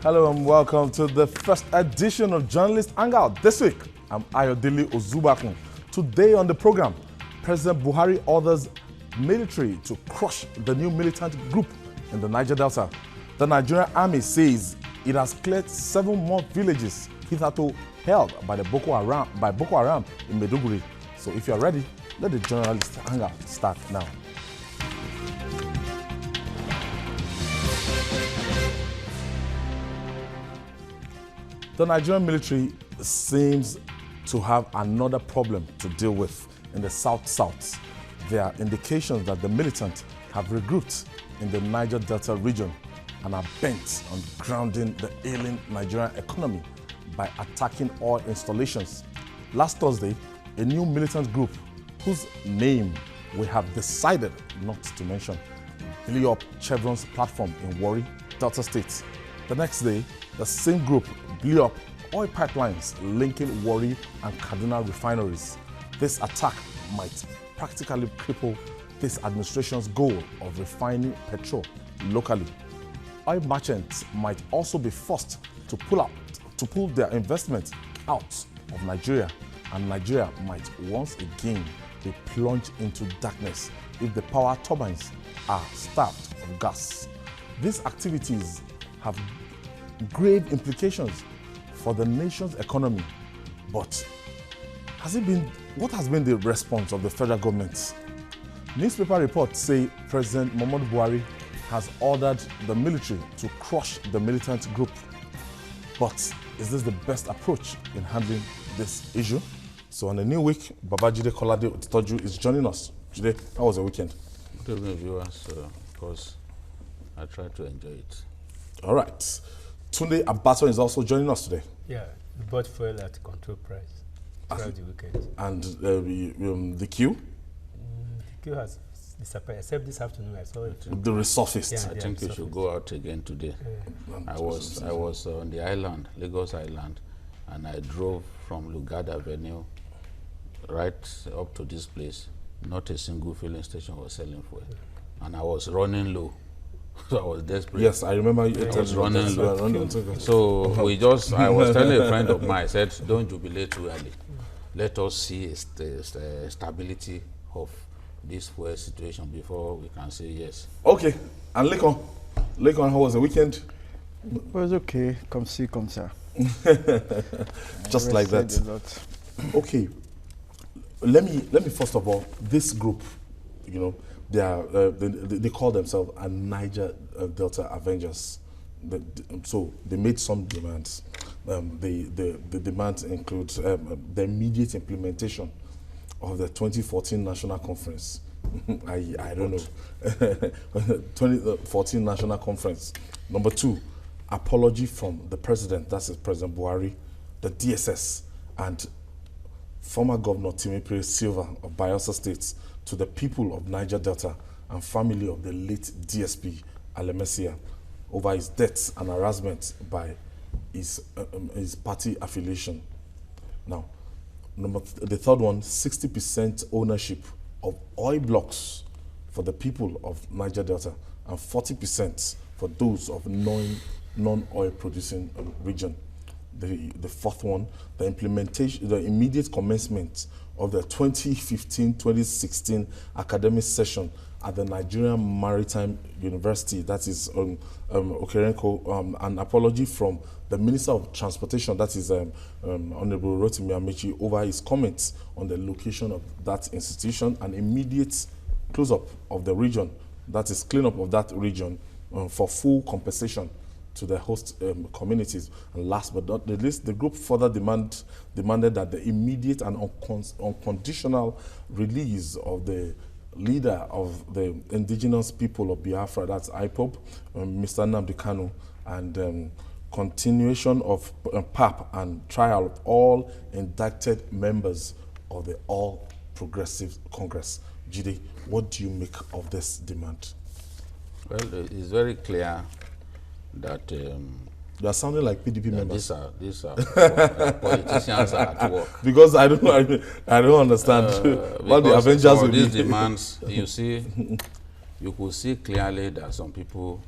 Hello and welcome to the first edition of Journalist Hangout. This week, I'm Ayodele Ozubakun. Today on the program, President Buhari orders military to crush the new militant group in the Niger-Delta. The Nigerian army says it has cleared 7 more villages hitherto held by Boko Haram in Maiduguri. So if you are ready, let the Journalist Hangout start now. The Nigerian military seems to have another problem to deal with in the South-South. There are indications that the militants have regrouped in the Niger-Delta region and are bent on grounding the ailing Nigerian economy by attacking oil installations. Last Thursday, a new militant group, whose name we have decided not to mention, blew up Chevron's platform in Warri, Delta State. The next day, the same group blew up oil pipelines linking Warri and Kaduna refineries. This attack might practically cripple this administration's goal of refining petrol locally. Oil merchants might also be forced to pull their investments out of Nigeria, and Nigeria might once again be plunged into darkness if the power turbines are starved of gas. These activities have grave implications for the nation's economy. But what has been the response of the federal government? Newspaper reports say President Muhammadu Buhari has ordered the military to crush the militant group. But is this the best approach in handling this issue? So on a new week, Babajide Kolade Otitoju is joining us. Today, how was the weekend? Good evening, viewers. Of course, I tried to enjoy it. All right. Tunde Abaton is also joining us today. Yeah, we bought fuel at control price throughout the weekend. And the queue? The queue has disappeared, except this afternoon I saw it. The resurfaced. Yeah. I think you should go out again today. I was on the island, Lagos Island, and I drove from Lugard Avenue right up to this place. Not a single filling station was selling fuel. And I was running low. So I was desperate. Yes, I remember you was running low. So I was telling a friend of mine, I said, don't jubilate too early. Let us see a stability of this fuel situation before we can say yes. Okay, and Lekon, how was the weekend? It was okay. Come see, come sir. Just like that. Okay, let me first of all, this group, they call themselves a Niger-Delta Avengers. So they made some demands. The demands include the immediate implementation of the 2014 National Conference. I don't know. 2014 National Conference. Number 2, apology from the president, that is President Buhari, the DSS, and former Governor Timothy Silva of Bayelsa State to the people of Niger-Delta and family of the late DSP Alemesia over his death and harassment by his party affiliation. Now, the third one, 60% ownership of oil blocks for the people of Niger-Delta and 40% for those of non-oil producing region. The fourth one, the immediate commencement of the 2015-2016 academic session at the Nigerian Maritime University, that is Okerenko, an apology from the Minister of Transportation, that is Honorable Rotimi Amechi, over his comments on the location of that institution, and immediate close-up of the region, that is clean-up of that region for full compensation to the host communities. And last but not the least, the group further demanded that the immediate and unconditional release of the leader of the indigenous people of Biafra, that's IPOB, Mr. Nnamdi Kanu, and continuation of PAP and trial of all indicted members of the All Progressive Congress. Jide, what do you make of this demand? Well, it's very clear that you are sounding like PDP members. These are politicians are at work. Because I don't understand what the Avengers will these demands. You could see clearly that some people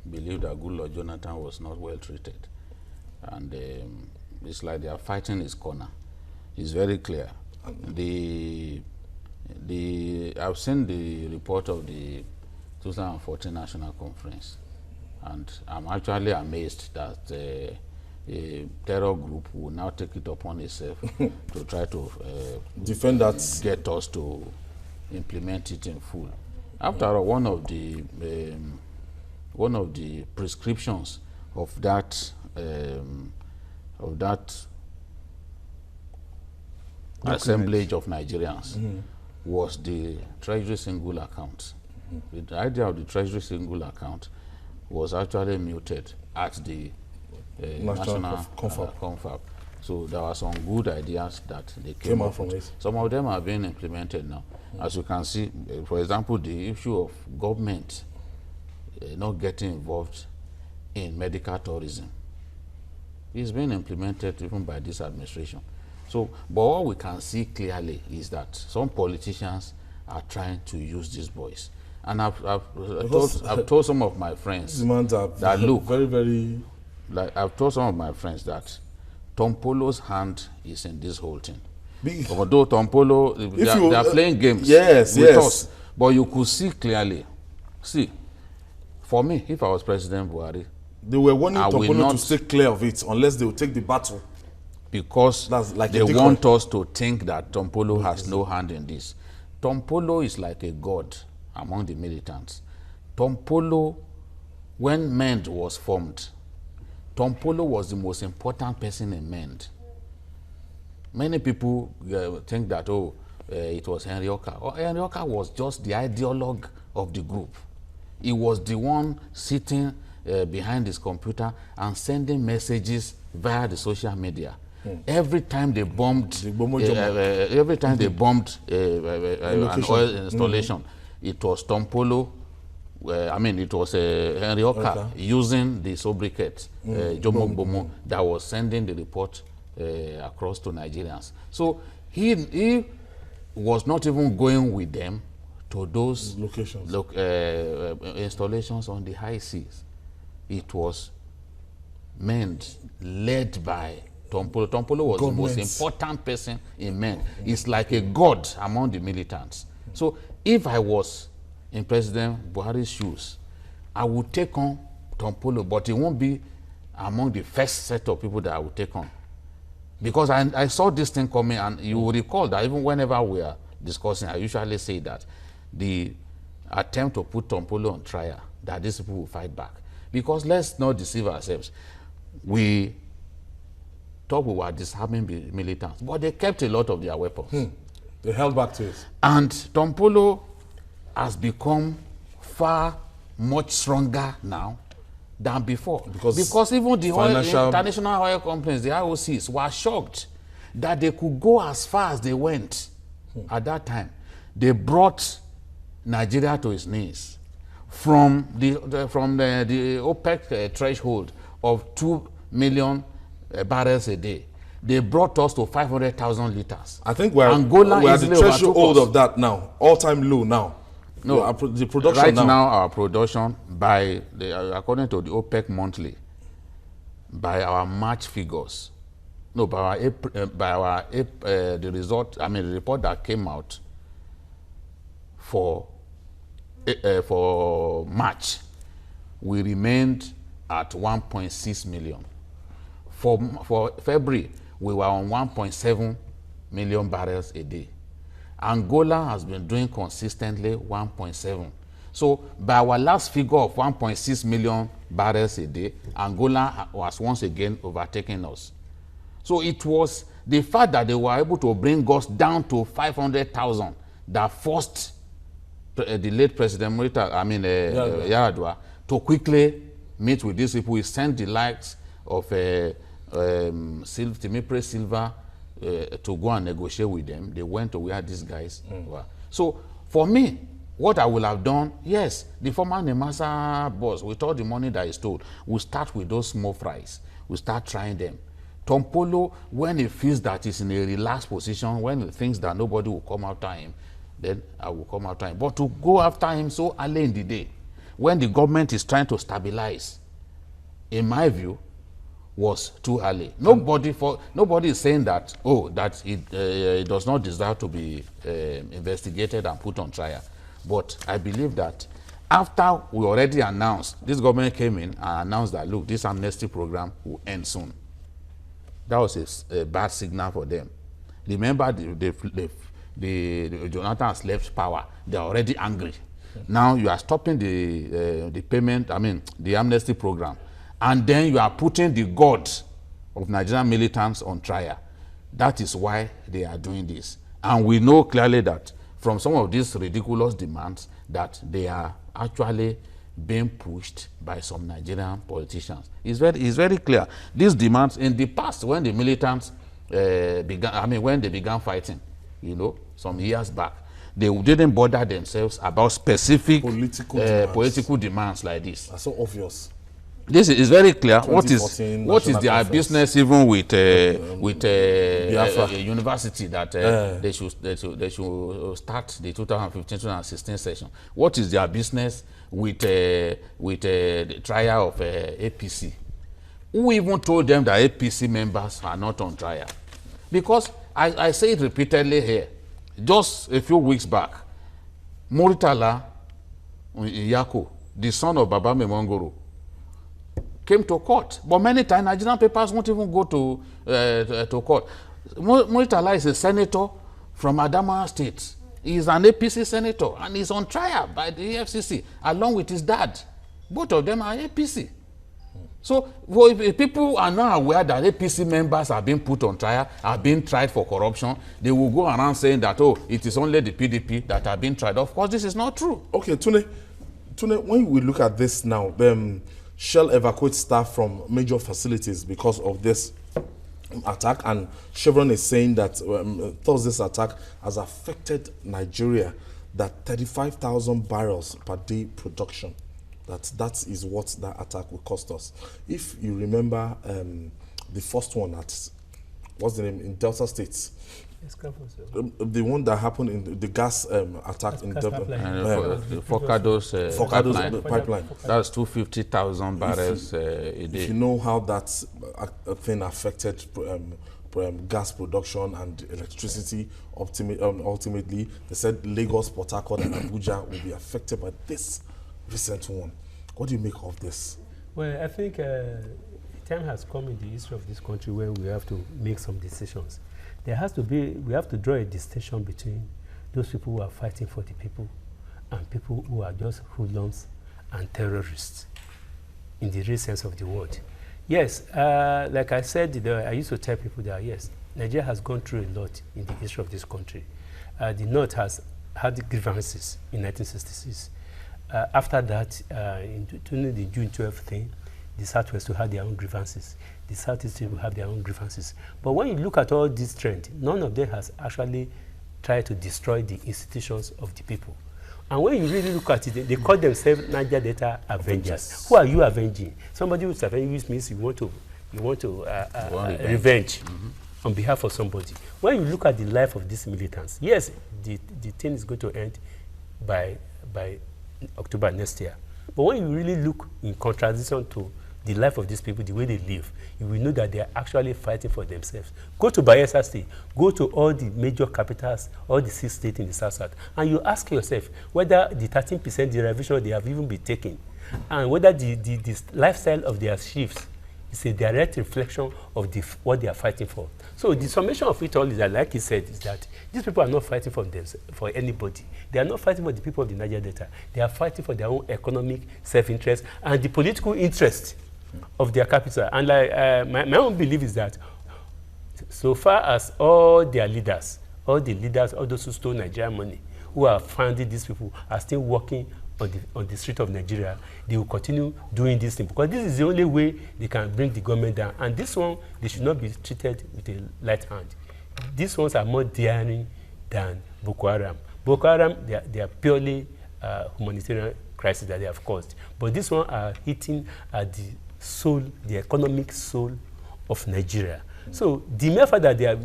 believe that Goodluck Jonathan was not well treated. And it's like they are fighting his corner. It's very clear. I've seen the report of the 2014 National Conference, and I'm actually amazed that a terror group will now take it upon itself to try to defend that, get us to implement it in full. After all, one of the prescriptions of that assemblage of Nigerians was the Treasury single account. The idea of the Treasury single account was actually muted at the National Confab. So there were some good ideas that they came out from it. Some of them are being implemented now. As you can see, for example, the issue of government not getting involved in medical tourism is being implemented even by this administration. So, but what we can see clearly is that some politicians are trying to use these boys. And I've told some of my friends that look, I've told some of my friends that Tom Polo's hand is in this whole thing. Although Tom Polo, they are playing games with us, but you could see clearly. See, for me, if I was President Buhari, they were wanting Tom Polo to stay clear of it unless they will take the battle. Because like they want us to think that Tom Polo has no hand in this. Tom Polo is like a god among the militants. Tom Polo, when MEND was formed, Tom Polo was the most important person in MEND. Many people think that, it was Henry Oka. Henry Oka was just the ideologue of the group. He was the one sitting behind his computer and sending messages via the social media. Every time they bombed, an oil installation, it was Tom Polo. It was Henry Oka using the sobriquet Jomo Bomo that was sending the report across to Nigerians. So he was not even going with them to those locations, installations on the high seas. It was MEND led by Tom Polo. Tom Polo was the most important person in MEND. It's like a god among the militants. So if I was in President Buhari's shoes, I would take on Tom Polo, but it won't be among the first set of people that I would take on. Because I saw this thing coming, and you will recall that even whenever we are discussing, I usually say that the attempt to put Tom Polo on trial, that these people will fight back. Because let's not deceive ourselves. We thought we were disarming the militants, but they kept a lot of their weapons. They held back to it. And Tom Polo has become far much stronger now than before. Because even the international oil companies, the IOCs, were shocked that they could go as far as they went at that time. They brought Nigeria to its knees from the OPEC threshold of 2 million barrels a day. They brought us to 500,000 liters. I think we're at the threshold of that now, all-time low now. No, the production right now our production, by according to the OPEC monthly, by our March figures, the report that came out for March, we remained at 1.6 million. For February, we were on 1.7 million barrels a day. Angola has been doing consistently 1.7. So by our last figure of 1.6 million barrels a day, Angola was once again overtaking us. So it was the fact that they were able to bring us down to 500,000 that forced the late President Yar'Adua to quickly meet with these people. We sent the likes of Timipre Silva to go and negotiate with them. They went to where these guys were. So for me, what I will have done, yes, the former Nemasa boss, with all the money that he stole, we start with those small fries. We start trying them. Tom Polo, when he feels that he's in a relaxed position, when he thinks that nobody will come after him, then I will come after him. But to go after him so early in the day, when the government is trying to stabilize, in my view, was too early. Nobody is saying that, that it does not deserve to be investigated and put on trial. But I believe that after we already announced, this government came in and announced that, look, this amnesty program will end soon. That was a bad signal for them. Remember, the Jonathan has left power. They are already angry. Now you are stopping the payment, the amnesty program. And then you are putting the god of Nigerian militants on trial. That is why they are doing this. And we know clearly that from some of these ridiculous demands that they are actually being pushed by some Nigerian politicians. It's very clear. These demands in the past, when the militants when they began fighting, some years back, they didn't bother themselves about specific political demands like this. That's so obvious. This is very clear. What is their business even with a university that they should start the 2015-2016 session? What is their business with the trial of APC? Who even told them that APC members are not on trial? Because I say it repeatedly here. Just a few weeks back, Muritala Yako, the son of Baba Memongoro, came to court. But many times, Nigerian papers won't even go to court. Muritala is a senator from Adamawa State. He is an APC senator, and he's on trial by the EFCC, along with his dad. Both of them are APC. So, if people are not aware that APC members are being put on trial, are being tried for corruption, they will go around saying that, it is only the PDP that are being tried. Of course, this is not true. Okay, Tune, when we look at this now, Shell evacuates staff from major facilities because of this attack, and Chevron is saying that Thursday's attack has affected Nigeria, that 35,000 barrels per day production. That is what that attack will cost us. If you remember the first one at, what's the name, in Delta States, the one that happened in the gas attack in Delta, the Forcados pipeline. That's 250,000 barrels a day. If you know how that thing affected gas production and electricity, ultimately, they said Lagos, Port Harcourt, and Abuja will be affected by this recent one. What do you make of this? Well, I think the time has come in the history of this country where we have to make some decisions. We have to draw a distinction between those people who are fighting for the people and people who are just hoodlums and terrorists in the real sense of the word. Yes, like I said, I used to tell people that, yes, Nigeria has gone through a lot in the history of this country. The North has had grievances in 1966. After that, during the June 12th thing, the Southwest will have their own grievances. The Southeast will have their own grievances. But when you look at all these trends, none of them has actually tried to destroy the institutions of the people. And when you really look at it, they call themselves Niger-Delta Avengers. Who are you avenging? Somebody who's avenging, which means you want to revenge on behalf of somebody. When you look at the life of these militants, yes, the thing is going to end by October next year. But when you really look in contradiction to the life of these people, the way they live, you will know that they are actually fighting for themselves. Go to Bayelsa State, go to all the major capitals, all the 6 states in the South, and you ask yourself whether the 13% derivation they have even been taken, and whether the lifestyle of their chiefs is a direct reflection of what they are fighting for. So the summation of it all is that, like he said, is that these people are not fighting for anybody. They are not fighting for the people of the Niger-Delta. They are fighting for their own economic self-interest and the political interest of their capital. And like, my own belief is that so far as all their leaders, all those who stole Nigerian money, who are funding these people, are still working on the street of Nigeria, they will continue doing this thing, because this is the only way they can bring the government down. And this one, they should not be treated with a light hand. These ones are more daring than Boko Haram. Boko Haram, they are purely humanitarian crisis that they have caused. But this one are hitting at the soul, the economic soul of Nigeria. So the mere fact that their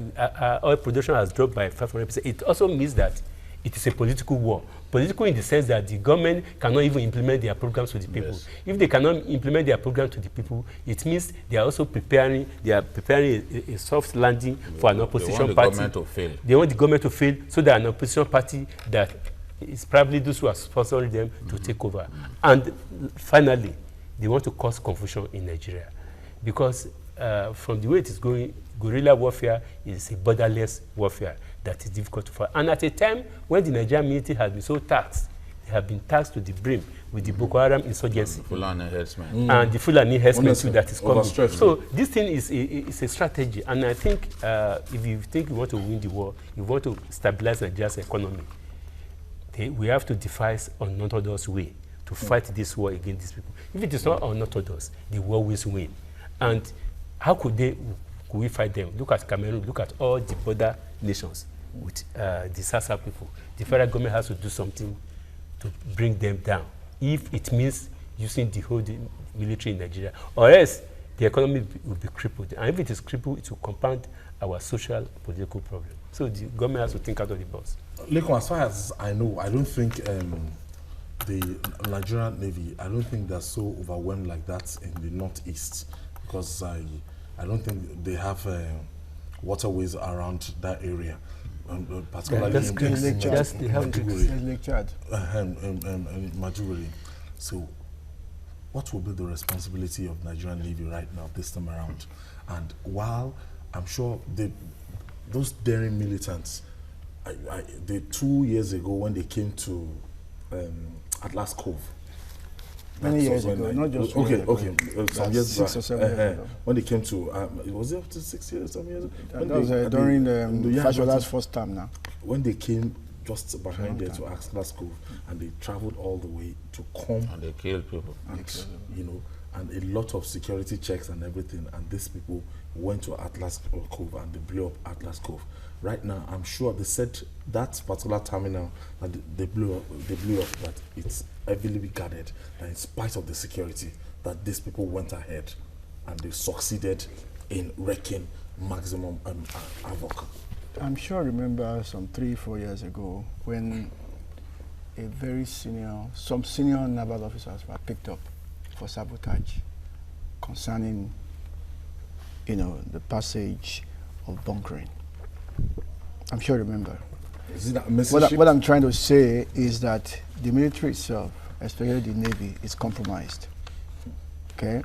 oil production has dropped by 500%, it also means that it is a political war. Political in the sense that the government cannot even implement their programs to the people. Yes. If they cannot implement their program to the people, it means they are also preparing a soft landing for an opposition they want party. The government to fail. They want the government to fail so that an opposition party that is probably those who are sponsoring them to take over. And finally, they want to cause confusion in Nigeria. Because from the way it is going, guerrilla warfare is a borderless warfare that is difficult to fight. And at a time when the Nigerian military has been so taxed, they have been taxed to the brim with the Boko Haram insurgency. Fulani herdsmen. And the Fulani herdsmen Honestly, too that is coming. overstretched. So this thing is a strategy. And I think if you think you want to win the war, you want to stabilize Nigeria's economy, we have to devise an unorthodox way to fight this war against these people. If it is not unorthodox, the war will win. And how could we fight them? Look at Cameroon, look at all the border nations with the Sasa people. The federal government has to do something to bring them down, if it means using the whole military in Nigeria, or else the economy will be crippled. And if it is crippled, it will compound our social, political problem. So the government has to think out of the box. Lekon, as far as I know, I don't think the Nigerian Navy, I don't think they're so overwhelmed like that in the northeast, because I don't think they have waterways around that area. Particularly that's in Lake Chad. Majuri. So, what will be the responsibility of Nigerian Navy right now, this time around? And while I'm sure those daring militants, the 2 years ago when they came to Atlas Cove, Many years ago, not just some years 6 back, or 7 years ago. when they came to, was it up to 6 years, 7 years? That was during Fashola's first term now. When they came just behind there to Atlas Cove, and they traveled all the way to come. And they killed people. And, you know, and a lot of security checks and everything, and these people went to Atlas Cove and they blew up Atlas Cove. Right now, I'm sure they said that particular terminal that they blew up, that it's heavily guarded, that in spite of the security, that these people went ahead and they succeeded in wreaking maximum havoc. I'm sure I remember some 3-4 years ago when some senior naval officers were picked up for sabotage concerning, the passage of bunkering. I'm sure you remember. Is it that what I'm trying to say is that the military itself, especially the Navy, is compromised. Okay?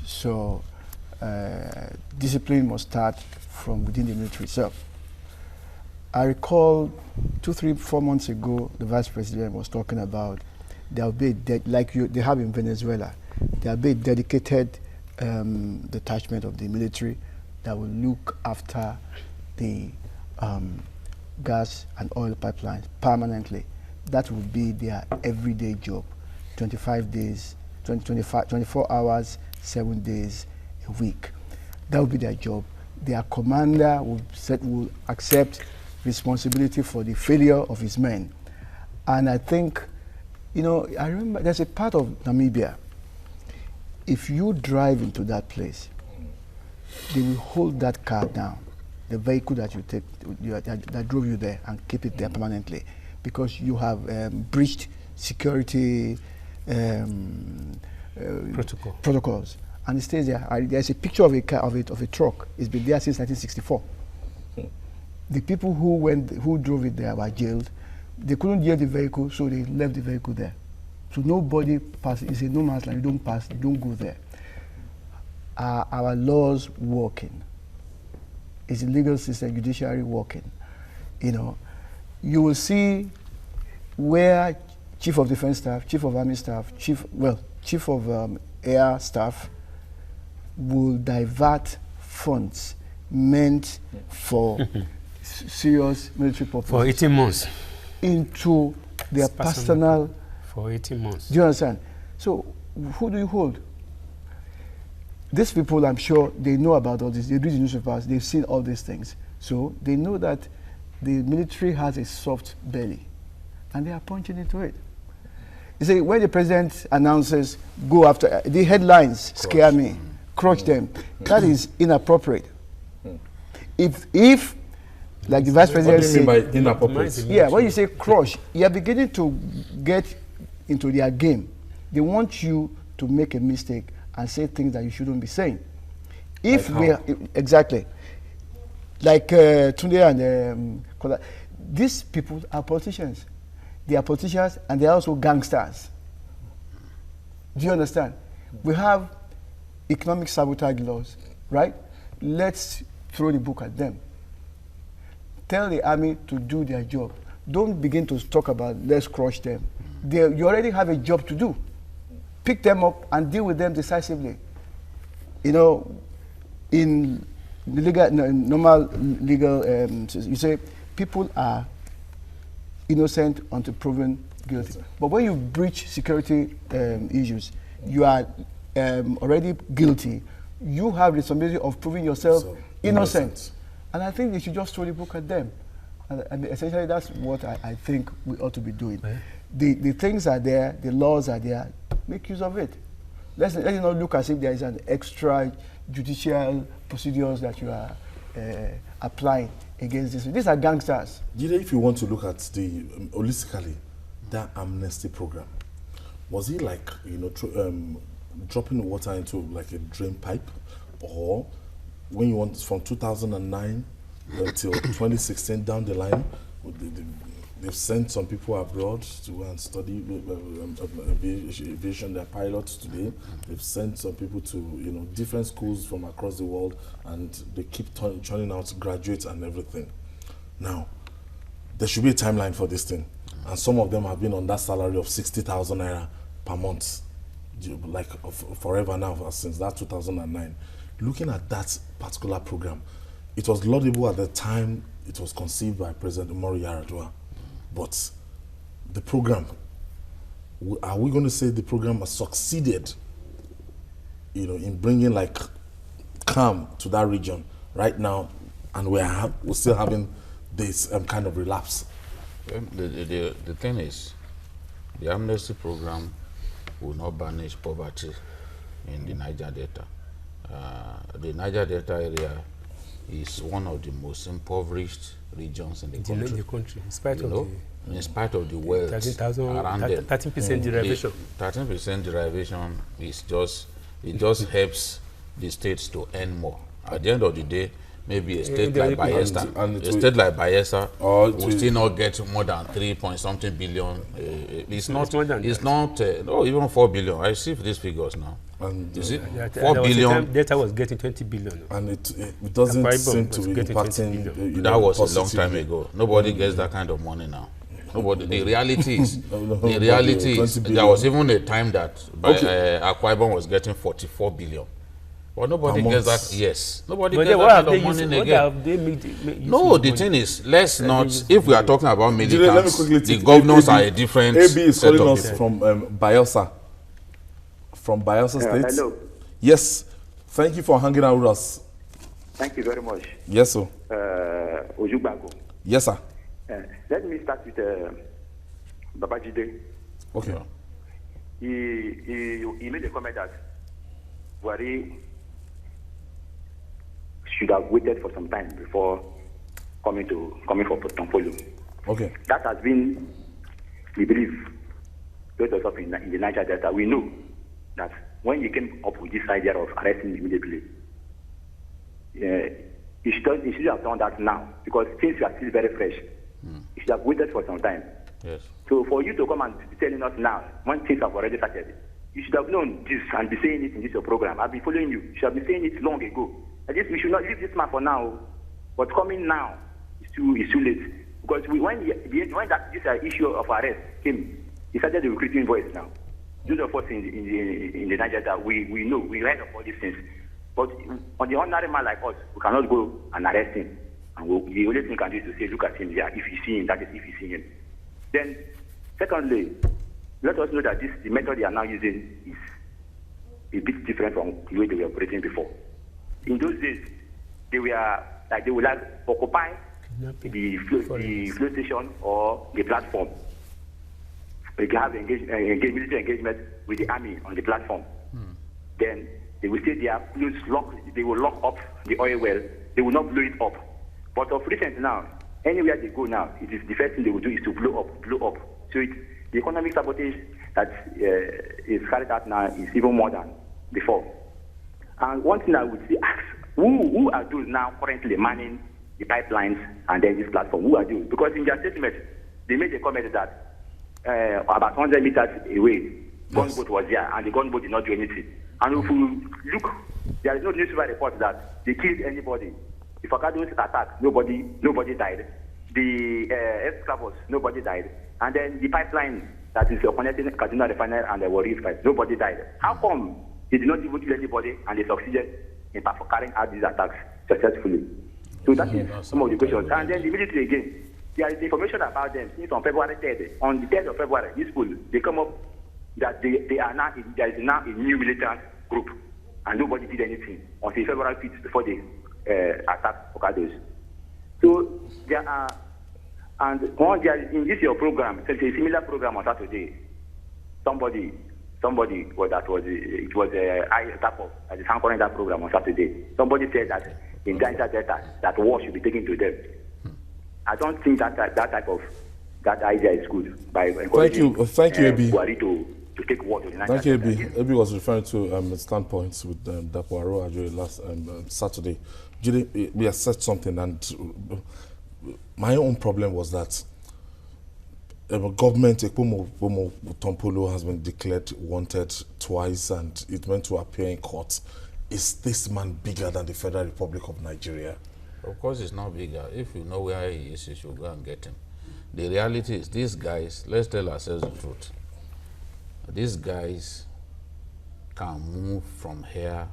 So discipline must start from within the military itself. I recall 2, 3, 4 months ago, the Vice President was talking about there will be they have in Venezuela, there will be a dedicated detachment of the military that will look after the gas and oil pipelines permanently. That will be their everyday job, 24 hours, 7 days a week. That will be their job. Their commander will accept responsibility for the failure of his men. And I think, I remember there's a part of Namibia, if you drive into that place, they will hold that car down, the vehicle that that drove you there, and keep it there permanently, because you have breached security protocols, and it stays there. There's a picture of a car of a truck. It's been there since 1964. The people who drove it there were jailed. They couldn't jail the vehicle, so they left the vehicle there. So nobody passes. It's a no man's land. You don't pass. You don't go there. Our laws working? Is the legal system, judiciary working? You will see where Chief of Defense Staff, Chief of Army Staff, Chief of Air Staff will divert funds meant for serious military purposes For 18 months. into their personal. For 18 months. Do you understand? So who do you hold? These people, I'm sure, they know about all this. They read the newspapers. They've seen all these things. So they know that the military has a soft belly, and they are punching into it. You see, when the president announces, go after, the headlines scare me, crush them. That is inappropriate. If Like the vice What president do you mean by said, inappropriate? yeah, when you say crush, you are beginning to get into their game. They want you to make a mistake and say things that you shouldn't be saying. If Like we exactly like Tunde and these people are politicians. They are politicians and they are also gangsters. Do you understand? We have economic sabotage laws, right? Let's throw the book at them. Tell the army to do their job. Don't begin to talk about let's crush them. You already have a job to do. Pick them up and deal with them decisively. You know, in the legal, normal legal, you say people are innocent until proven guilty. But when you breach security issues, you are already guilty. You have the responsibility of proving yourself innocent. And I think they should just throw the book at them. And essentially that's what I think we ought to be doing. Yeah. The things are there, the laws are there, make use of it. Let's not look as if there is an extra judicial procedures that you are applying against this. These are gangsters. If you want to look at the, holistically, that amnesty program, was it like, dropping water into like a drain pipe? Or when you want, from 2009 until 2016 down the line, they've sent some people abroad to go and study aviation. They're pilots today. They've sent some people to different schools from across the world, and they keep churning out graduates and everything. Now, there should be a timeline for this thing, and some of them have been on that salary of 60,000 naira per month, like forever now, since that 2009. Looking at that particular program, it was laudable at the time it was conceived by President Umaru Yar'Adua. But the program, are we going to say the program has succeeded, in bringing like calm to that region right now, and we're still having this kind of relapse? The thing is, the amnesty program will not banish poverty in the Niger-Delta. The Niger-Delta area is one of the most impoverished regions in the country. In spite of the wealth around them. 13% derivation. 13% derivation is just helps the states to earn more. At the end of the day, maybe a state like Bayelsa will still not get more than 3-point-something billion. It's not even 4 billion. I see these figures now. And is it 4 billion? Delta was getting 20 billion. And it doesn't seem to be impacting. That was a long time ago. Nobody gets that kind of money now. Nobody. The reality is, there was even a time that Akwa Ibom was getting 44 billion. But nobody gets that. Yes, nobody gets that kind of money again. No, the thing is, let's not. If we are talking about militants, the governors are a different. AB is calling us from Bayelsa. From Bayelsa State. Hello. Yes. Thank you for hanging out with us. Thank you very much. Yes, sir. Ojubago. Yes, sir. Let me start with Babajide. Okay. He made a comment that Buhari should have waited for some time before coming for portfolio. Okay. That has been the belief built us up in the Niger-Delta. We know that when he came up with this idea of arresting immediately, he should have done that now, because things are still very fresh. He should have waited for some time. Yes. So for you to come and be telling us now, when things have already started, you should have known this and be saying it in this your program. I've been following you. You should have been saying it long ago. We should not leave this man for now. But coming now is too late. Because when this issue of arrest came, he started recruiting voice now. Those of us in the Niger that we know, we heard of all these things. But on the ordinary man like us, we cannot go and arrest him. And the only thing we can do is to say, look at him there. If you see him, that is if you see him. Then, secondly, let us know that the method they are now using is a bit different from the way they were operating before. In those days, they would occupy the flow station or the platform. They can have military engagement with the army on the platform. Then they will stay there, they will lock up the oil well. They will not blow it up. But of recent now, anywhere they go now, it is the first thing they will do is to blow up. So the economic sabotage that is carried out now is even more than before. And one thing I would say, ask, who are those now currently manning the pipelines and then this platform? Who are those? Because in their statement, they made a comment that about 100 meters away, gunboat was there, and the gunboat did not do anything. And if you look, there is no newspaper report that they killed anybody. The Forcados attack, nobody died. The esclavos, nobody died. And then the pipeline that is connecting Kaduna Refinery and the Warri Refinery, nobody died. How come they did not even kill anybody and they succeeded in carrying out these attacks successfully? So that is some of the questions. And then the military again, there is information about them since on February 3rd. On the 3rd of February, this school, they come up that they are now there is now a new militant group, and nobody did anything until February 5th before they attacked Forcados. So there are, and there is, in this your program, so it's a similar program on Saturday. Somebody was I attack of that is anchoring that program on Saturday. Somebody said that in Niger-Delta that war should be taken to them. I don't think that idea is good. By thank you, Abi. Buhari to take war to the Niger. Thank you, Abi. Abi was referring to standpoints with Dapo Ajo last Saturday. We have said something, and my own problem was that government Ekpomo Tompolo has been declared wanted twice, and it meant to appear in court. Is this man bigger than the Federal Republic of Nigeria? Of course, it's not bigger. If you know where he is, you should go and get him. The reality is, these guys, let's tell ourselves the truth. These guys can move from here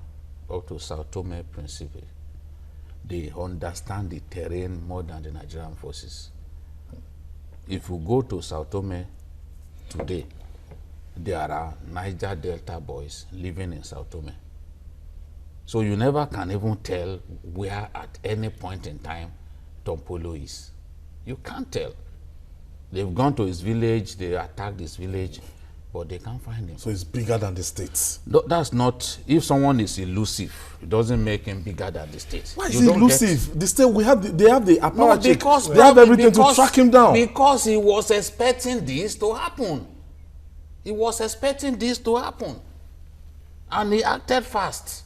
up to Sao Tome Principe. They understand the terrain more than the Nigerian forces. If you go to Sao Tome today, there are Niger-Delta boys living in Sao Tome. So you never can even tell where at any point in time Tompolo is. You can't tell. They've gone to his village, they attacked his village, but they can't find him. So it's bigger than the states. No, that's not, if someone is elusive, it doesn't make him bigger than the states. Why is he elusive? The state, they have the apparatus. No, because they have everything to track him down. Because he was expecting this to happen. He was expecting this to happen. And he acted fast.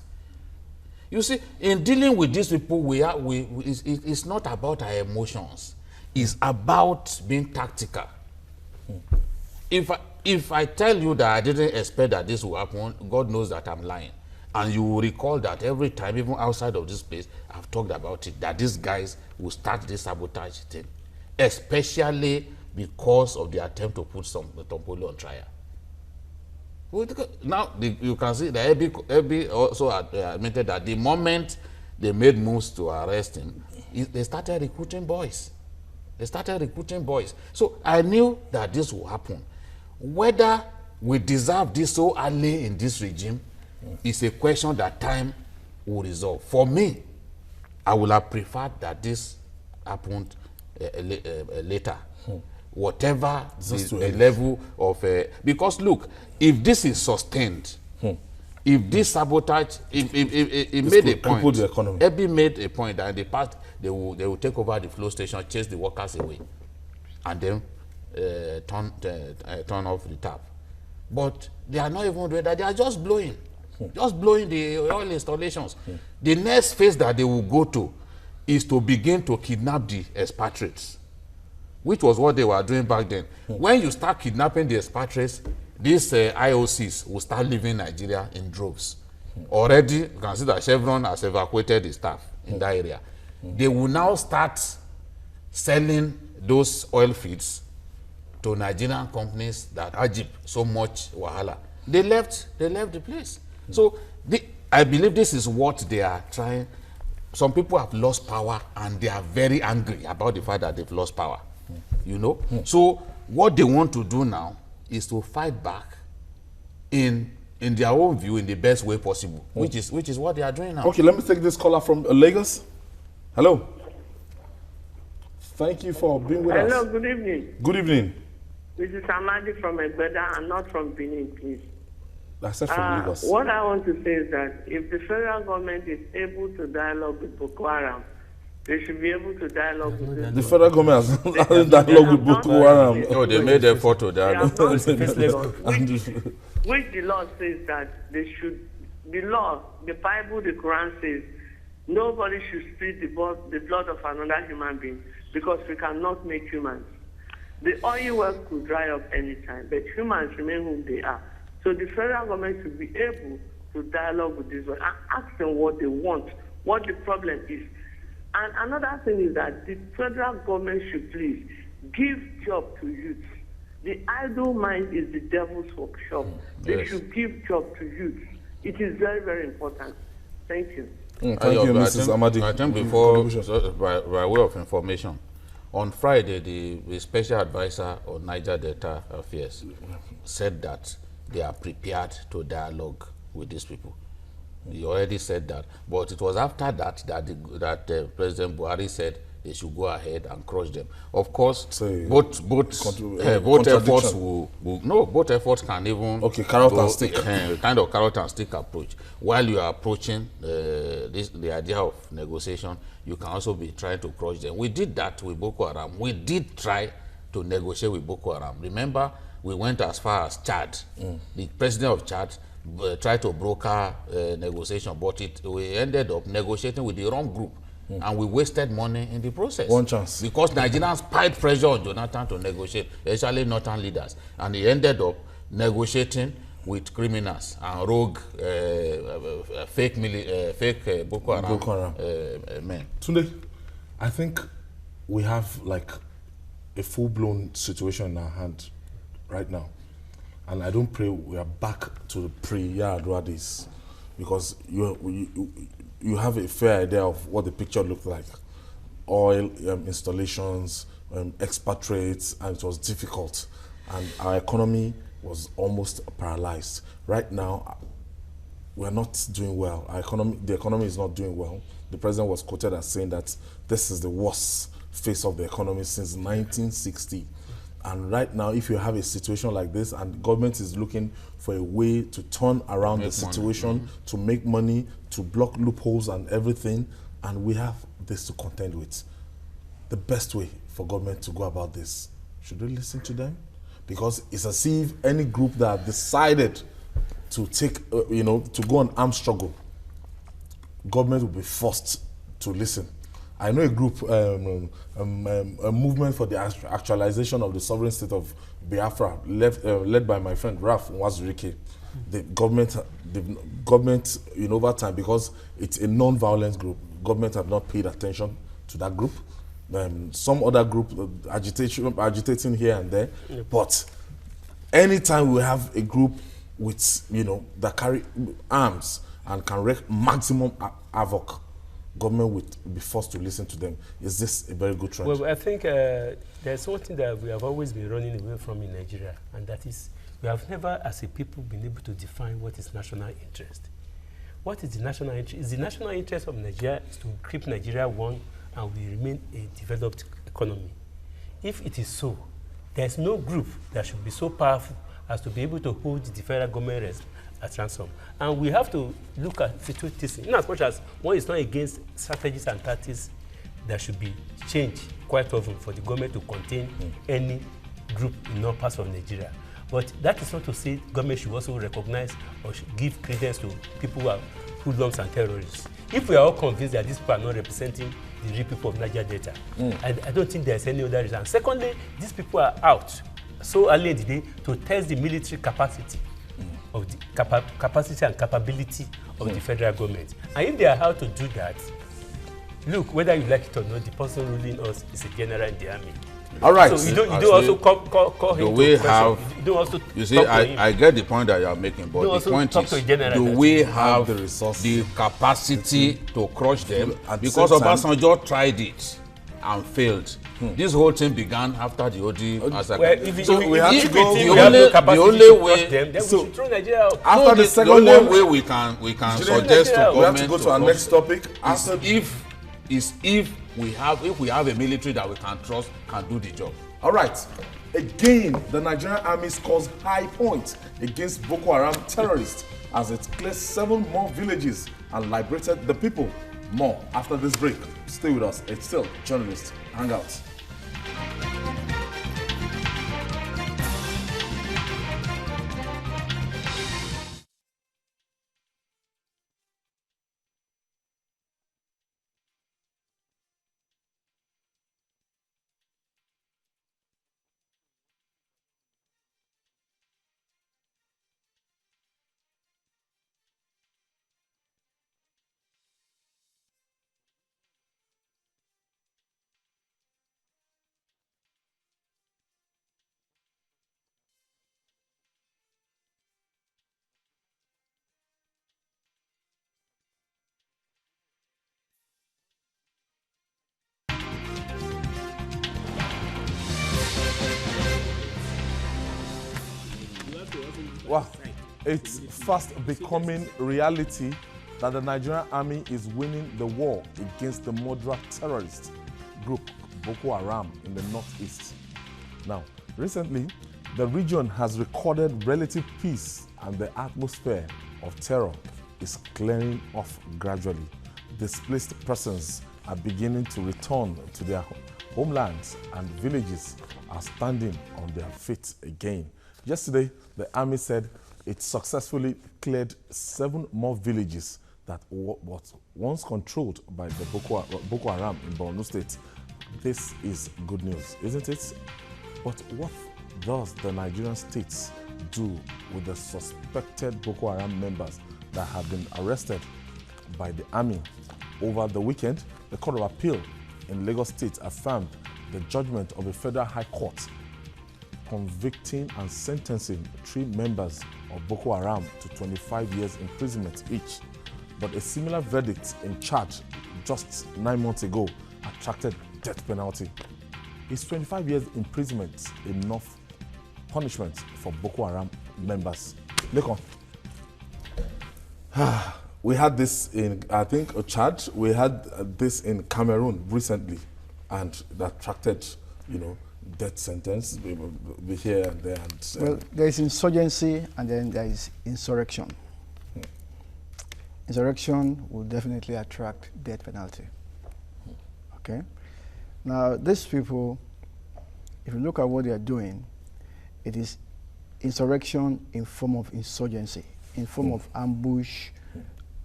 You see, in dealing with these people, it's not about our emotions. It's about being tactical. If I tell you that I didn't expect that this will happen, God knows that I'm lying. And you will recall that every time, even outside of this place, I've talked about it, that these guys will start this sabotage thing, especially because of the attempt to put some Tompolo on trial. Now, you can see that Ebi also admitted that the moment they made moves to arrest him, they started recruiting boys. So I knew that this would happen. Whether we deserve this so early in this regime is a question that time will resolve. For me, I would have preferred that this happened later. Whatever the level of because look, if this is sustained, if this sabotage, it made a point. Ebi made a point that in the past they will take over the flow station, chase the workers away, and then turn off the tap. But they are not even doing that. They are just blowing the oil installations. The next phase that they will go to is to begin to kidnap the expatriates, which was what they were doing back then. When you start kidnapping the expatriates, these IOCs will start leaving Nigeria in droves. Already, you can see that Chevron has evacuated the staff in that area. They will now start selling those oil feeds to Nigerian companies that Ajib so much wahala. They left the place. So I believe this is what they are trying. Some people have lost power and they are very angry about the fact that they've lost power. You know? So what they want to do now is to fight back in their own view in the best way possible, which is what they are doing now. Okay, let me take this caller from Lagos. Hello. Thank you for being with us. Hello, good evening. Good evening. This is Amadi from Egbeda and not from Benin, please. I said from Lagos. What I want to say is that if the federal government is able to dialogue with Boko Haram They should be able to dialogue with them. The federal government has dialogue with Boko Haram. No, they made effort to They have dialogue. not which the law says that they should, the law, the Bible, the Quran says, nobody should spill the blood of another human being because we cannot make humans. The oil well could dry up anytime, but humans remain whom they are. So the federal government should be able to dialogue with this one and ask them what they want, what the problem is. And another thing is that the federal government should please give job to youth. The idle mind is the devil's workshop. They should give job to youth. It is very, very important. Thank you. Thank you, Mrs. Amadi. I think before, by way of information, on Friday, the special advisor on Niger-Delta affairs said that they are prepared to dialogue with these people. He already said that, but it was after that that President Buhari said they should go ahead and crush them. Of course, both efforts both efforts can even carrot and stick, kind of carrot and stick approach. While you are approaching the idea of negotiation, you can also be trying to crush them. We did that with Boko Haram. We did try to negotiate with Boko Haram. Remember, we went as far as Chad. The president of Chad tried to broker negotiation, but we ended up negotiating with the wrong group, and we wasted money in the process. One chance. Because Nigerians piled pressure on Jonathan to negotiate, especially northern leaders, and he ended up negotiating with criminals and rogue fake Boko Haram men. Tunde, I think we have like a full-blown situation in our hand right now. And I don't pray we are back to the pre-Yar'Adua days, because you have a fair idea of what the picture looked like. Oil installations, expatriates, and it was difficult. And our economy was almost paralyzed. Right now, we're not doing well. The economy is not doing well. The president was quoted as saying that this is the worst phase of the economy since 1960. And right now, if you have a situation like this and the government is looking for a way to turn around the situation, to make money, to block loopholes and everything, and we have this to contend with, the best way for government to go about this, should we listen to them? Because it's as if any group that decided to take, to go on armed struggle, government will be forced to listen. I know a group, a movement for the actualization of the sovereign state of Biafra, led by my friend Raf Nwazurike. The government, over time, because it's a non-violence group, government have not paid attention to that group. Some other group agitating here and there, but anytime we have a group with that carry arms and can wreak maximum havoc, government would be forced to listen to them. Is this a very good trend? Well, I think there's something that we have always been running away from in Nigeria, and that is we have never, as a people, been able to define what is national interest. What is the national interest? Is the national interest of Nigeria is to keep Nigeria one and we remain a developed economy? If it is so, there's no group that should be so powerful as to be able to hold the federal government at ransom. And we have to look at situations, in as much as one is not against strategies and tactics that should be changed quite often for the government to contain any group in all parts of Nigeria. But that is not to say government should also recognize or should give credence to people who are hoodlums and terrorists. If we are all convinced that these people are not representing the real people of Niger-Delta, I don't think there's any other reason. Secondly, these people are out so early in the day to test the military capacity of the capacity and capability of the federal government. And if they are out to do that, look, whether you like it or not, the person ruling us is a general in the army. All right. So you don't also call him to question. You don't also you see, I get the point that you are making, but the point is, do we have the resources, the capacity to crush them? Because Obasanjo tried it and failed. This whole thing began after the OD massacre. Well, if we have to go. The only way, then we should throw Nigeria out. After the second one, way we can suggest to government. We have to go to our next topic. If we have a military that we can trust, can do the job. All right. Again, the Nigerian army scores high points against Boko Haram terrorists as it cleared 7 more villages and liberated the people. More after this break. Stay with us. It's still Journalist Hangout. Wow, it's fast becoming reality that the Nigerian army is winning the war against the murderer terrorist group Boko Haram in the northeast. Now, recently, the region has recorded relative peace and the atmosphere of terror is clearing off gradually. Displaced persons are beginning to return to their homelands and villages are standing on their feet again. Yesterday, the army said it successfully cleared 7 more villages that was once controlled by the Boko Haram in Borno State. This is good news, isn't it? But what does the Nigerian state do with the suspected Boko Haram members that have been arrested by the army? Over the weekend, the Court of Appeal in Lagos State affirmed the judgment of a federal high court convicting and sentencing 3 members of Boko Haram to 25 years imprisonment each. But a similar verdict in charge just 9 months ago attracted death penalty. Is 25 years imprisonment enough punishment for Boko Haram members? Lekon. We had this in, I think, Chad. We had this in Cameroon recently, and that attracted, death sentence here and there. And, well, there is insurgency and then there is insurrection. Insurrection will definitely attract death penalty. Okay? Now, these people, if you look at what they are doing, it is insurrection in form of insurgency, in form of ambush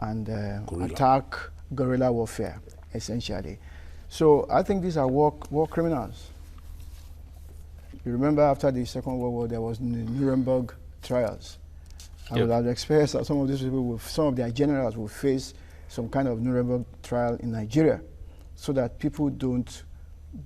and attack, guerrilla warfare, essentially. So I think these are war criminals. You remember after the Second World War, there was the Nuremberg trials. I would have experienced that some of these people, some of their generals will face some kind of Nuremberg trial in Nigeria, so that people don't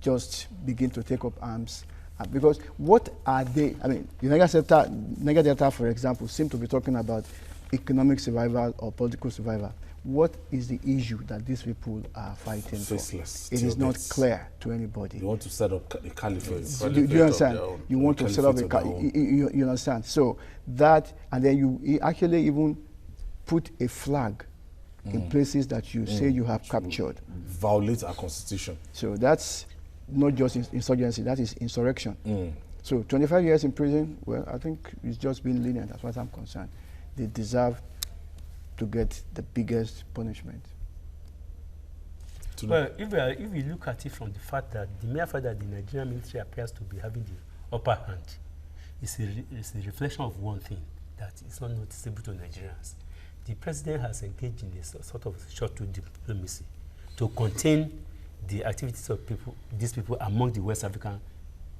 just begin to take up arms. Because what are they? I mean, the Niger-Delta, for example, seem to be talking about economic survival or political survival. What is the issue that these people are fighting Faceless for? It is not clear to anybody. You want to set up a caliphate. Do you understand? You want to set up a caliphate. You understand? So that, and then you actually even put a flag in places that you say you have captured. Violate our constitution. So that's not just insurgency, that is insurrection. So 25 years in prison, well, I think it's just been lenient as far as I'm concerned. They deserve to get the biggest punishment. Well, if we look at it from the fact that the mere fact that the Nigerian military appears to be having the upper hand, is a reflection of one thing, that it's not noticeable to Nigerians. The president has engaged in a sort of short-term diplomacy to contain the activities of these people among the West African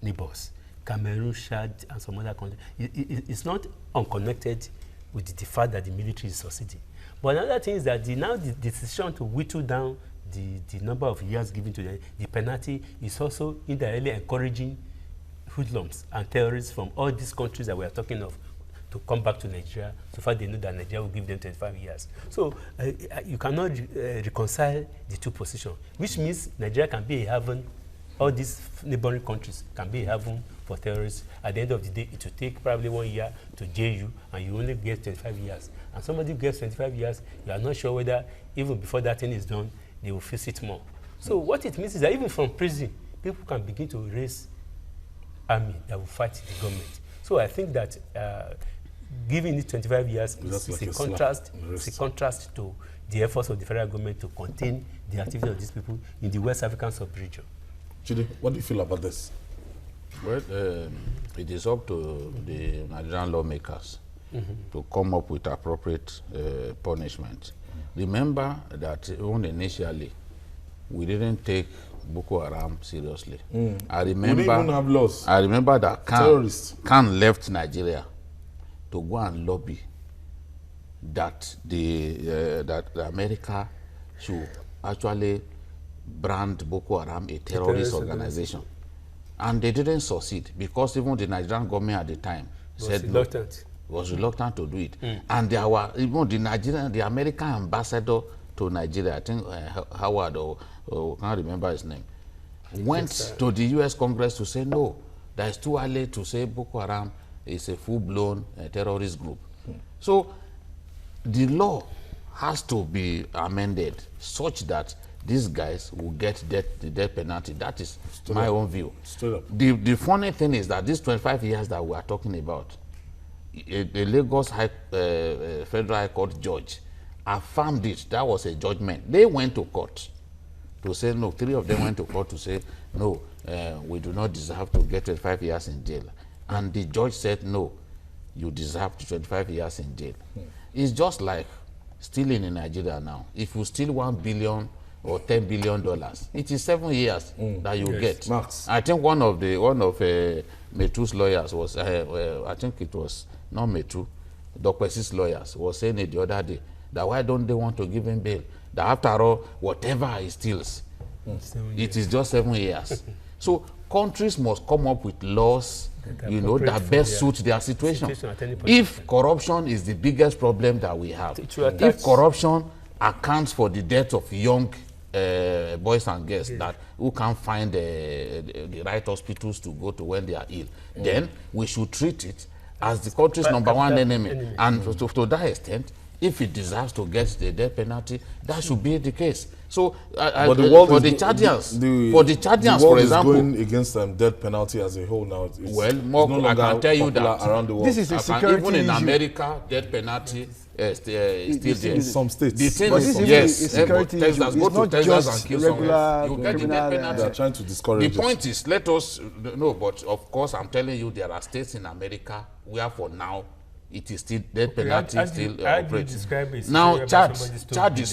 neighbors, Cameroon, Chad, and some other countries. It's not unconnected with the fact that the military is succeeding. But another thing is that the decision to whittle down the number of years given to the penalty is also indirectly encouraging hoodlums and terrorists from all these countries that we are talking of to come back to Nigeria, so far they know that Nigeria will give them 25 years. So you cannot reconcile the two positions, which means Nigeria can be a haven, all these neighboring countries can be a haven for terrorists. At the end of the day, it will take probably 1 year to jail you, and you only get 25 years. And somebody who gets 25 years, you are not sure whether even before that thing is done, they will face it more. So what it means is that even from prison, people can begin to raise army that will fight the government. So I think that giving it 25 years is a contrast to the efforts of the federal government to contain the activity of these people in the West African sub-region. Chidi, what do you feel about this? Well, it is up to the Nigerian lawmakers to come up with appropriate punishment. Remember that even initially, we didn't take Boko Haram seriously. I remember, we didn't even have laws. I remember that Khan left Nigeria to go and lobby that that America should actually brand Boko Haram a terrorist organization. And they didn't succeed because even the Nigerian government at the time was reluctant to do it. And there were even the American ambassador to Nigeria, I think Howard or can't remember his name, went to the US Congress to say no, that it's too early to say Boko Haram is a full-blown terrorist group. So the law has to be amended such that these guys will get the death penalty. That is my own view. The funny thing is that these 25 years that we are talking about, the Lagos Federal High Court judge affirmed it. That was a judgment. They went to court to say no. 3 of them went to court to say no, we do not deserve to get 25 years in jail. And the judge said no, you deserve 25 years in jail. It's just like stealing in Nigeria now. If you steal $1 billion or $10 billion, it is 7 years that you get. Max. I think one of Metu's lawyers was, I think it was not Metu, Dokwesi's lawyers was saying it the other day, that why don't they want to give him bail? That after all, whatever he steals, it is just 7 years. So countries must come up with laws, that best suit their situation. If corruption is the biggest problem that we have, if corruption accounts for the death of young boys and girls who can't find the right hospitals to go to when they are ill, then we should treat it as the country's number-1 enemy. And to that extent, if it deserves to get the death penalty, that should be the case. So, but the world for the Chadians, for example, is going against death penalty as a whole now. I can tell you that around the world. This is a security even in issue. America, death penalty is still there. In some states. The thing But is, this yes, is a security issue. Texas, go It's to not Texas just and kill someone. regular You get the death They penalty. are trying to discourage The point is, let us know, but of course, I'm telling you, there are states in America where for now, it is still death penalty operates. Now, Chad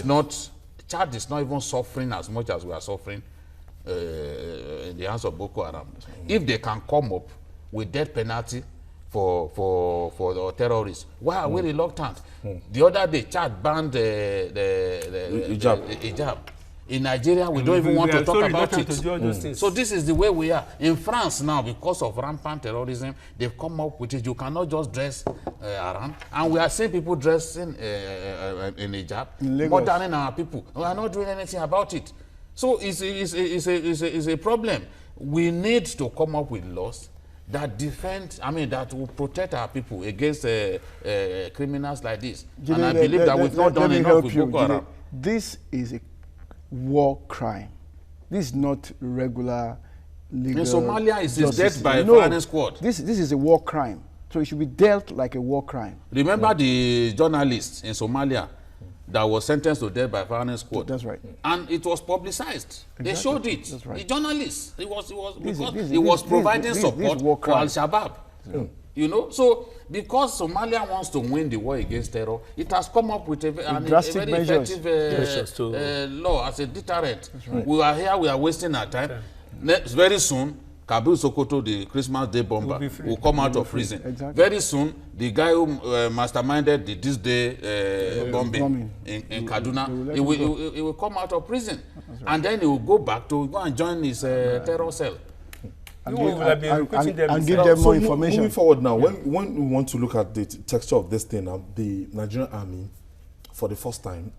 is not even suffering as much as we are suffering in the hands of Boko Haram. If they can come up with death penalty for the terrorists, why are we reluctant? The other day, Chad banned the hijab. In Nigeria, we don't even want to talk about it. So this is the way we are. In France now, because of rampant terrorism, they've come up with it. You cannot just dress around. And we are seeing people dressing in hijab, murdering our people. We are not doing anything about it. So it's a problem. We need to come up with laws that that will protect our people against criminals like this. And I believe that we've not done enough with Boko Haram. This is a war crime. This is not regular legal. In Somalia, it's death by firing squad. This is a war crime. So it should be dealt like a war crime. Remember the journalist in Somalia that was sentenced to death by firing squad? That's right. And it was publicized. Exactly. They showed it. That's right. The journalist, he was providing support for Al-Shabaab. So because Somalia wants to win the war against terror, it has come up with a very effective law as a deterrent. Right. We are here, we are wasting our time. Very soon, Kabul Sokoto, the Christmas Day bomber, will come out of prison. Exactly. Very soon, the guy who masterminded the this day bombing in Kaduna, he will come out of prison. Right. And then he will go back to go and join his terror cell. And give them more information. Moving forward now, when we want to look at the texture of this thing, the Nigerian army, for the first time,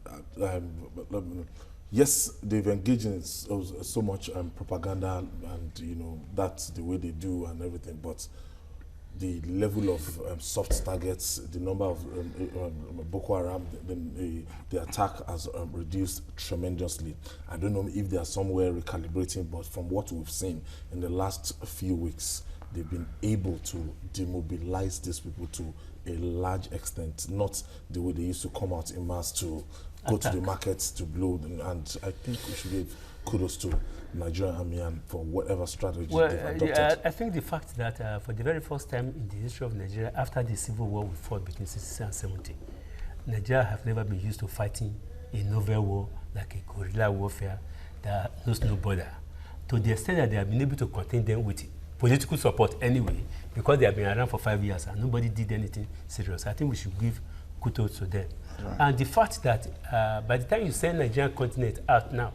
yes, they've engaged in so much propaganda, and that's the way they do and everything. But the level of soft targets, the number of Boko Haram, the attack has reduced tremendously. I don't know if they are somewhere recalibrating, but from what we've seen in the last few weeks, they've been able to demobilize these people to a large extent, not the way they used to come out in mass to go to the markets to blow. And I think we should give kudos to Nigerian Army and for whatever strategy they've adopted. Yeah, I think the fact that for the very first time in the history of Nigeria, after the civil war we fought between 66 and 70, Nigeria have never been used to fighting a novel war like a guerrilla warfare that knows no border. To the extent that they have been able to contain them with political support anyway, because they have been around for 5 years and nobody did anything serious. I think we should give kudos to them. Right. And the fact that by the time you send Nigerian continent out now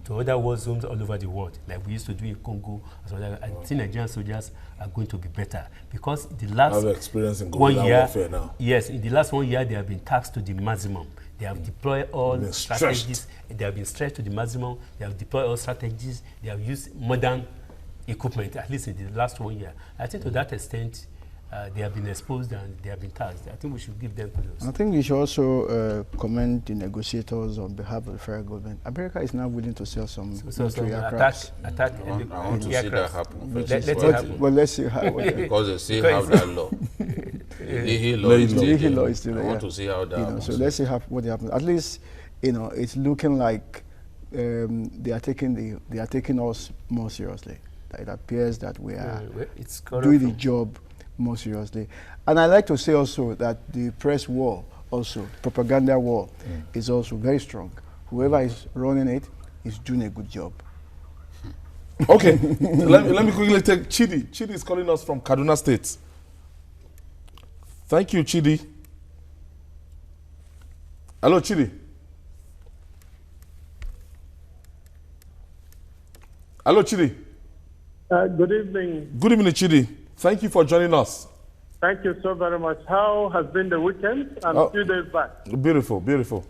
to other war zones all over the world, like we used to do in Congo, I think Nigerian soldiers are going to be better because the last experience in 1 year, warfare now. Yes, in the last 1 year they have been taxed to the maximum. They have deployed all strategies. They have been stretched to the maximum. They have deployed all strategies. They have used modern equipment, at least in the last 1 year. I think to that extent, they have been exposed and they have been taxed. I think we should give them kudos. I think we should also commend the negotiators on behalf of the federal government. America is now willing to sell some military aircraft. I want to see that happen. Well, let's see how. Because they still have that law. The law is still there. I want to see how that happens. So let's see what happens. At least, it's looking like they are taking us more seriously. It appears that we are doing the job more seriously. And I like to say also that the press war, also propaganda war, is also very strong. Whoever is running it is doing a good job. Okay, let me quickly take Chidi. Chidi is calling us from Kaduna State. Thank you, Chidi. Hello, Chidi. Hello, Chidi. Good evening. Good evening, Chidi. Thank you for joining us. Thank you so very much. How has been the weekend and a few days back? Beautiful, beautiful.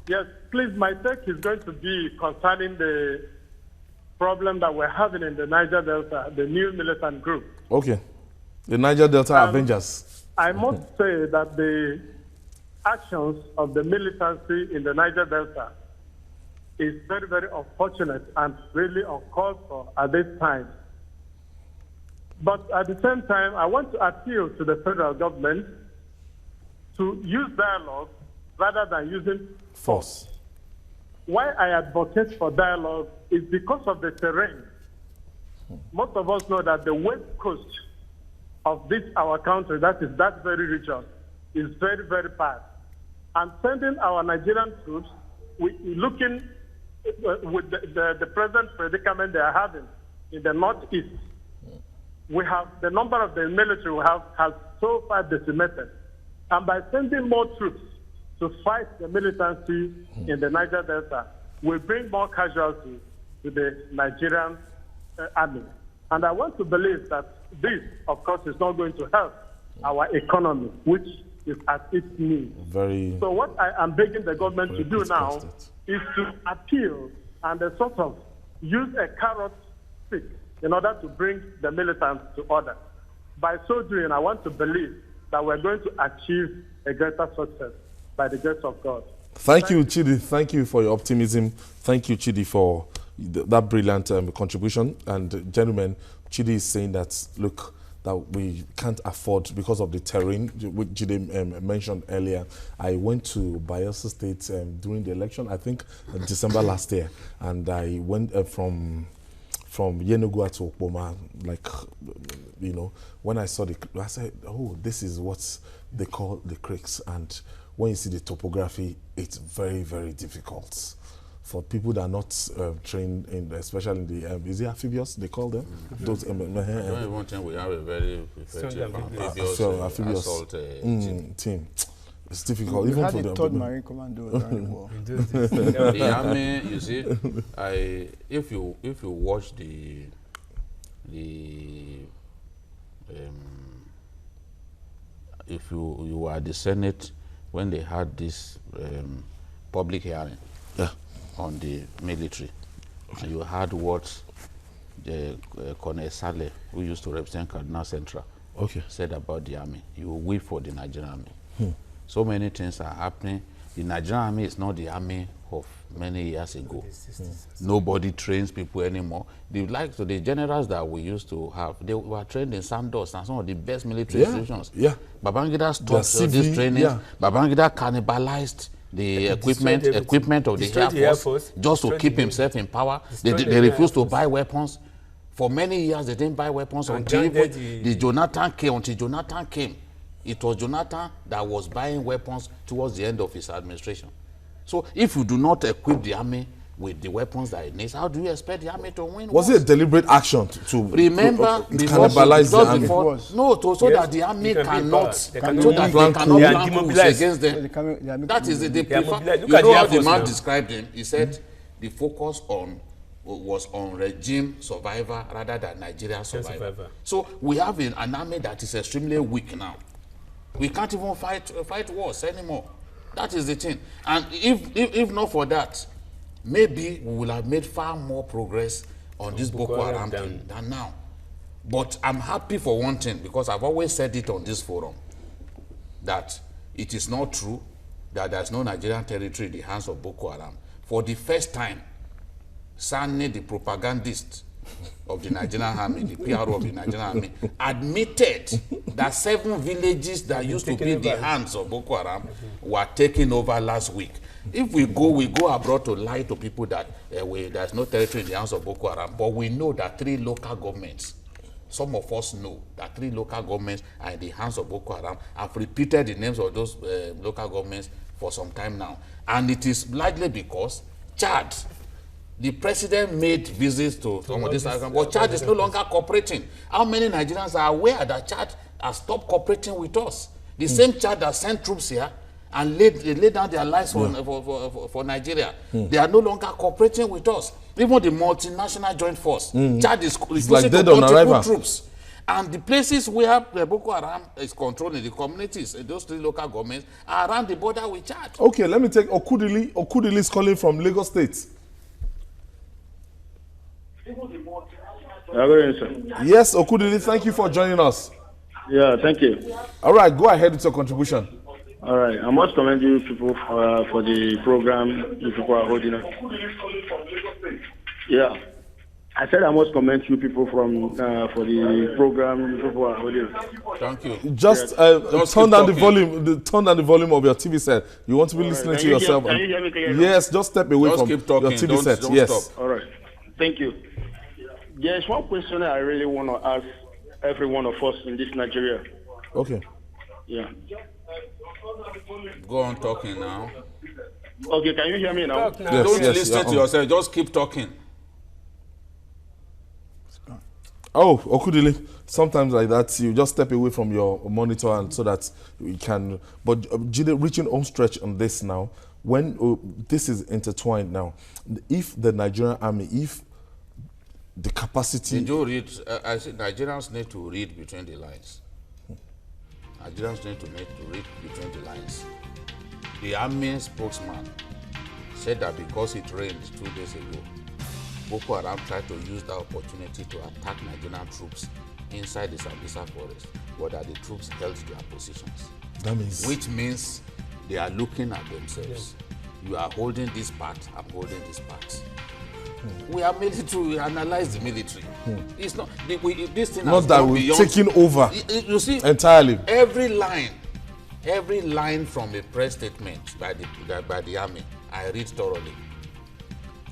Yes, please, my take is going to be concerning the problem that we're having in the Niger-Delta, the new militant group. Okay. The Niger-Delta Avengers. I must say that the actions of the militancy in the Niger-Delta is very, very unfortunate and really uncalled for at this time. But at the same time, I want to appeal to the federal government to use dialogue rather than using force. Why I advocate for dialogue is because of the terrain. Most of us know that the west coast of this, our country, that is that very region, is very, very bad. And sending our Nigerian troops, looking with the present predicament they are having in the northeast, we have the number of the military we have has so far decimated. And by sending more troops to fight the militancy in the Niger-Delta, we bring more casualties to the Nigerian army. And I want to believe that this, of course, is not going to help our economy, which is at its knees. So what I am begging the government to do now is to appeal and sort of use a carrot stick in order to bring the militants to order. By so doing, I want to believe that we're going to achieve a greater success by the grace of God. Thank you, Chidi. Thank you for your optimism. Thank you, Chidi, for that brilliant contribution. And gentlemen, Chidi is saying that, look, that we can't afford because of the terrain, which Chidi mentioned earlier. I went to Bayelsa State during the election, I think December last year, and I went from Yenagoa to Okpoma, like, when I saw I said, oh, this is what they call the creeks. And when you see the topography, it's very, very difficult. For people that are not trained, especially in the, is it amphibious, they call them? Those, I don't even think we have a very effective amphibious assault team. It's difficult. We even had for the third Marine Commando during the war. The army, you see, if you watch if you were at the Senate when they had this public hearing on the military, and you heard what the Colonel Saleh, who used to represent Kaduna Central, said about the army, you will wait for the Nigerian army. So many things are happening. The Nigerian army is not the army of many years ago. Nobody trains people anymore. The generals that we used to have, they were trained in Sandos and some of the best military institutions. Babangida stopped this training. Babangida cannibalized the destroyed equipment of the Destroyed Air Force just to destroyed keep the himself in power. They Destroyed the refused Air to buy weapons. For many years, they didn't buy weapons And until grounded the Jonathan came. Until Jonathan came, it was Jonathan that was buying weapons towards the end of his administration. So, if you do not equip the army with the weapons that it needs, how do you expect the army to win? Was it a deliberate action to Remember, cannibalize the army? Before, no, so Yes, that the army it can be cannot, bad. so They that cannot they plan cannot coup. They are plan coups demobilized. against them. That is it. They They are prefer. mobilized. Look You at know the how Air the Force man now. described him? He said the focus was on regime survivor rather than Nigeria survivor. survivor. So we have an army that is extremely weak now. We can't even fight wars anymore. That is the thing. And if not for that, maybe we will have made far more progress on this Boko Haram thing than now. But I'm happy for one thing, because I've always said it on this forum, that it is not true that there's no Nigerian territory in the hands of Boko Haram. For the first time, Sani, the propagandist of the Nigerian army, the PRO of the Nigerian army, admitted that 7 villages that used to be in the hands of Boko Haram were taken over last week. If we go abroad to lie to people that there's no territory in the hands of Boko Haram, but we know that 3 local governments, some of us know that 3 local governments are in the hands of Boko Haram. I've repeated the names of those local governments for some time now. And it is largely because Chad, the president made visits to some of these Africans, but Chad is no longer cooperating. How many Nigerians are aware that Chad has stopped cooperating with us? The same Chad that sent troops here and laid down their lives for Nigeria. They are no longer cooperating with us. Even the multinational joint force, Chad is like dead on arrival. Troops. And the places where Boko Haram is controlling the communities, those 3 local governments, are around the border with Chad. Okay, let me take Okudili. Okudili is calling from Lagos State. Yes, Okudili, thank you for joining us. Yeah, thank you. All right, go ahead with your contribution. All right, I must commend you people for the program you people are holding up. Yeah, I said I must commend you people for the program you people are holding up. Thank you. Just turn down the volume. Turn down the volume of your TV set. You want to be listening to yourself. Can you hear me clearly? Yes, just step away Just from keep talking. your TV set. Don't Yes. stop. All right, thank you. There's one question I really want to ask every one of us in this Nigeria. Okay. Yeah. Go on talking now. Okay, can you hear me now? Talk now. Yes, Don't yes, listen you're to on. yourself. Just keep talking. Oh, Okudili, sometimes like that, you just step away from your monitor and so that you can. But Jide, reaching home stretch on this now, when this is intertwined now, if the Nigerian army, if the capacity. Did you read? I said Nigerians need to read between the lines. Nigerians need to read between the lines. The army spokesman said that because it rained 2 days ago, Boko Haram tried to use that opportunity to attack Nigerian troops inside the Sambisa forest, but that the troops held their positions. That means. Which means they are looking at themselves. You are holding this part, I'm holding this part. We are military, we analyze the military. It's not, this thing Not has that gone we're beyond. taking over You see, entirely. every line from a press statement by the army, I read thoroughly.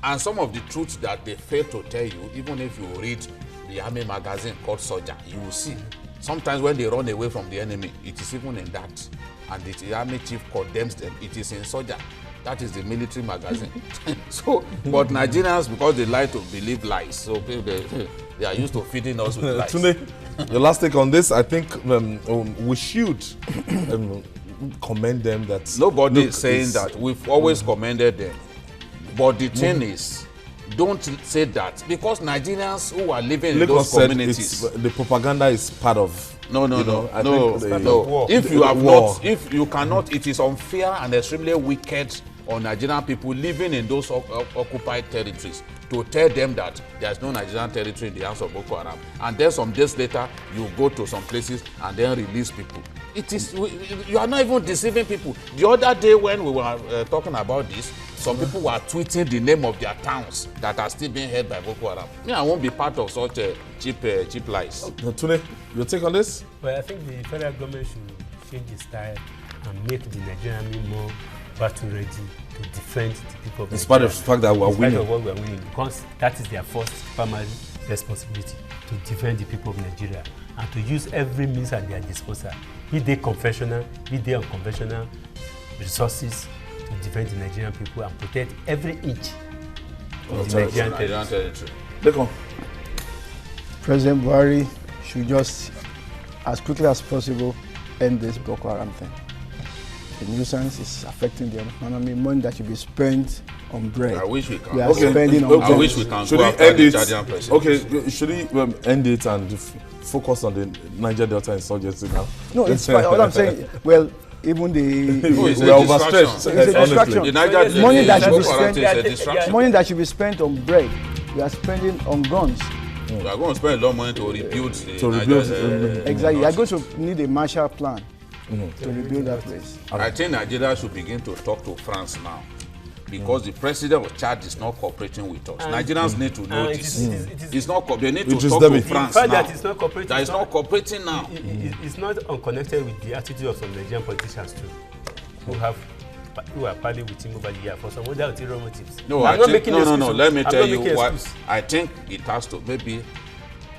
And some of the truths that they fail to tell you, even if you read the army magazine called Soldier, you will see. Sometimes when they run away from the enemy, it is even in that. And the army chief condemns them, it is in Soldier. That is the military magazine. So, but Nigerians, because they like to believe lies, so they are used to feeding us with lies. Tunde, your last take on this, I think we should commend them that. Nobody look, is saying it's- that. We've always commended them. But the thing is, don't say that. Because Nigerians who are living in Lagos those said communities. the propaganda is part of. No. I think the- If you have war. not, if you cannot, it is unfair and extremely wicked on Nigerian people living in those occupied territories to tell them that there is no Nigerian territory in the hands of Boko Haram. And then some days later, you go to some places and then release people. It is, you are not even deceiving people. The other day when we were talking about this, some people were tweeting the name of their towns that are still being held by Boko Haram. Me, I won't be part of such cheap lies. Tunde, your take on this? Well, I think the federal government should change its style and make the Nigerian army more battle ready to defend the people of In spite of the fact that we are in spite winning. of what we are winning, because that is their first primary responsibility, to defend the people of Nigeria and to use every means at their disposal, be they conventional, be they unconventional resources, to defend the Nigerian people and protect every inch of the Nigerian territory. Lekon. President Buhari should just, as quickly as possible, end this Boko Haram thing. The nuisance is affecting the economy. Money that should be spent on bread. I wish we can. We are spending on I guns. wish we can Should go he after end the it? Chadian president. Okay, should he end it and focus on the Niger-Delta insurgency now? No, it's fine. All I'm saying, well, even the No, it's We a are distraction. overstretched. It's a distraction. The Niger, Money that should be Boko Haram spent- is a distraction. money that should be spent on bread, we are spending on guns. We are going to spend a lot of money to rebuild the To Niger, rebuild, Exactly. You are going to need a Marshall Plan to rebuild that place. I think Nigeria should begin to talk to France now, because the president of Chad is not cooperating with us. Nigerians need to know this. It's not. They need to Idris talk Deby. to France The fact now. that it's not cooperating, That is not cooperating now. It's not unconnected with the attitude of some Nigerian politicians too, who are parlaying with him over the year for some other ulterior motives. No, I'm I not think, making no. excuses. Let me I'm tell not you making what. excuse. I think it has to, maybe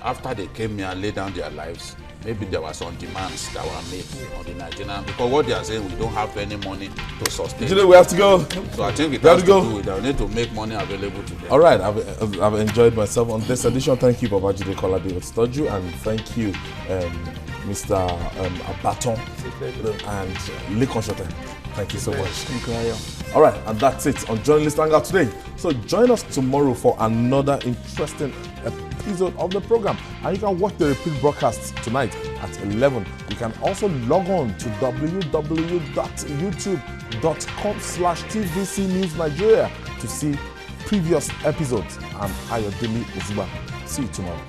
after they came here and laid down their lives, maybe there were some demands that were made on the Nigerian, because what they are saying, we don't have any money to sustain. You know, we have to go. So I think it We have has to to go. do with that. We need to make money available to them. All right, I've enjoyed myself on this edition. Thank you, Babajide Kolade Stoju, and thank you, Mr. Abaton and Lekon Shote. Thank you so much. Thank you, Ayo. All right, and that's it on Journalist Hangout today. So join us tomorrow for another interesting episode of the program. And you can watch the repeat broadcast tonight at 11. You can also log on to www.youtube.com/TVC News Nigeria to see previous episodes. I'm Ayodele Uzuba. See you tomorrow.